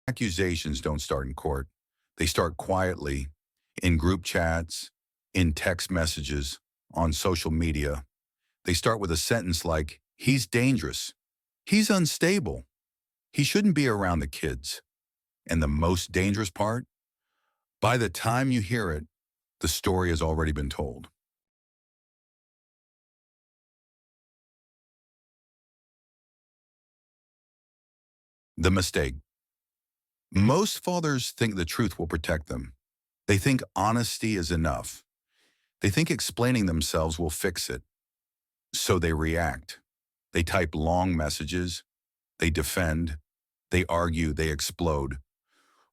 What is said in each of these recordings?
Accusations don't start in court. They start quietly, in group chats, in text messages, on social media. They start with a sentence like, "He's dangerous. He's unstable. He shouldn't be around the kids." And the most dangerous part? By the time you hear it, the story has already been told. The mistake. Most fathers think the truth will protect them. They think honesty is enough. They think explaining themselves will fix it. So they react. They type long messages. They defend. They argue. They explode.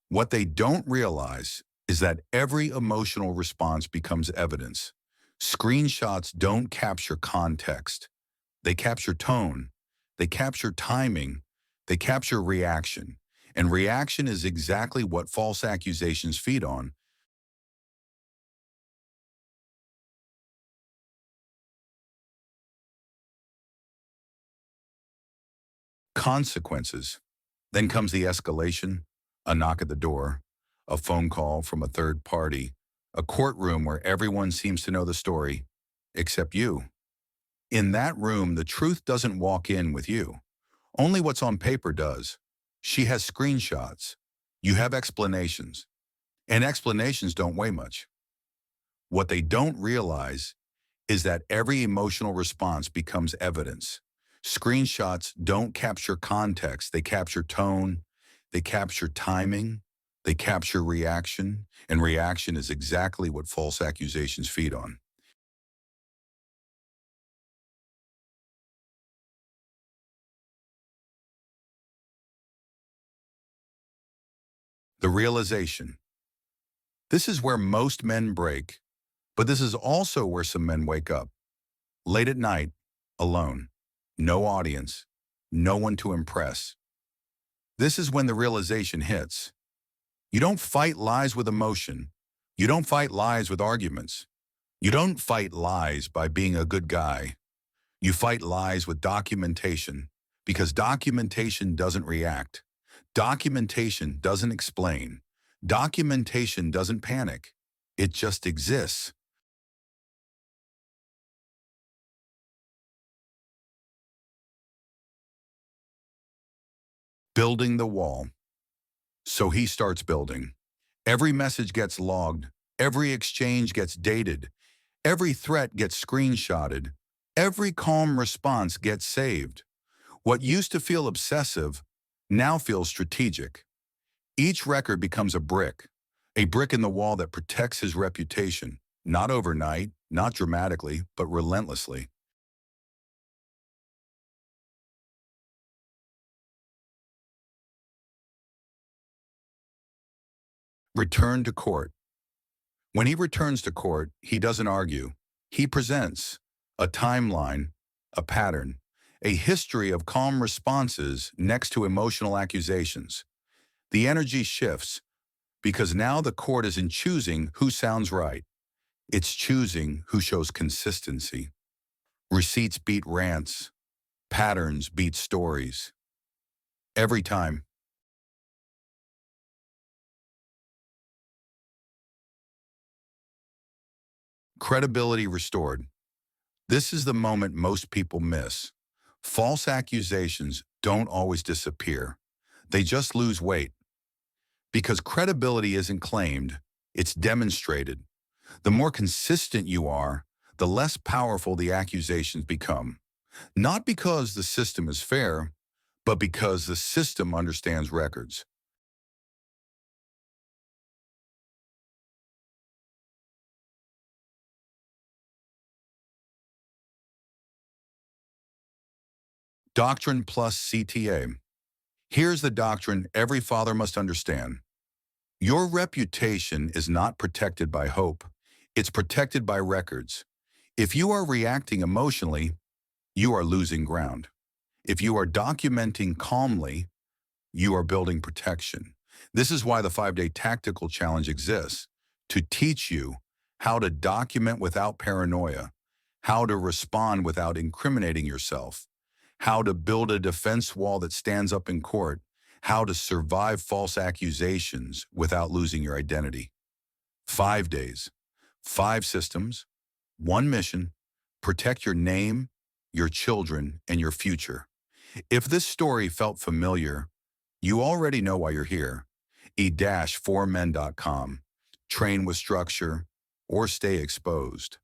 What they don't realize is that every emotional response becomes evidence. Screenshots don't capture context. They capture tone. They capture timing. They capture reaction. And reaction is exactly what false accusations feed on. Consequences. Then comes the escalation, a knock at the door, a phone call from a third party, a courtroom where everyone seems to know the story, except you. In that room, the truth doesn't walk in with you. Only what's on paper does. She has screenshots. You have explanations. And explanations don't weigh much. What they don't realize is that every emotional response becomes evidence. Screenshots don't capture context. They capture tone. They capture timing. They capture reaction. And reaction is exactly what false accusations feed on. The realization. This is where most men break, but this is also where some men wake up. Late at night, alone, no audience, no one to impress. This is when the realization hits. You don't fight lies with emotion. You don't fight lies with arguments. You don't fight lies by being a good guy. You fight lies with documentation, because documentation doesn't react. Documentation doesn't explain. Documentation doesn't panic. It just exists. Building the wall. So he starts building. Every message gets logged. Every exchange gets dated. Every threat gets screenshotted. Every calm response gets saved. What used to feel obsessive now feels strategic. Each record becomes a brick in the wall that protects his reputation, not overnight, not dramatically, but relentlessly. Return to court. When he returns to court, he doesn't argue. He presents a timeline, a pattern, a history of calm responses next to emotional accusations. The energy shifts because now the court isn't choosing who sounds right. It's choosing who shows consistency. Receipts beat rants. Patterns beat stories. Every time. Credibility restored. This is the moment most people miss. False accusations don't always disappear. They just lose weight. Because credibility isn't claimed, it's demonstrated. The more consistent you are, the less powerful the accusations become. Not because the system is fair, but because the system understands records. Doctrine plus CTA. Here's the doctrine every father must understand. Your reputation is not protected by hope. It's protected by records. If you are reacting emotionally, you are losing ground. If you are documenting calmly, you are building protection. This is why the 5-day tactical challenge exists, to teach you how to document without paranoia, how to respond without incriminating yourself, how to build a defense wall that stands up in court, How to survive false accusations without losing your identity. 5 days, 5 systems, one mission: protect your name, your children, and your future. If this story felt familiar, you already know why you're here. E-4men.com. Train with structure or stay exposed.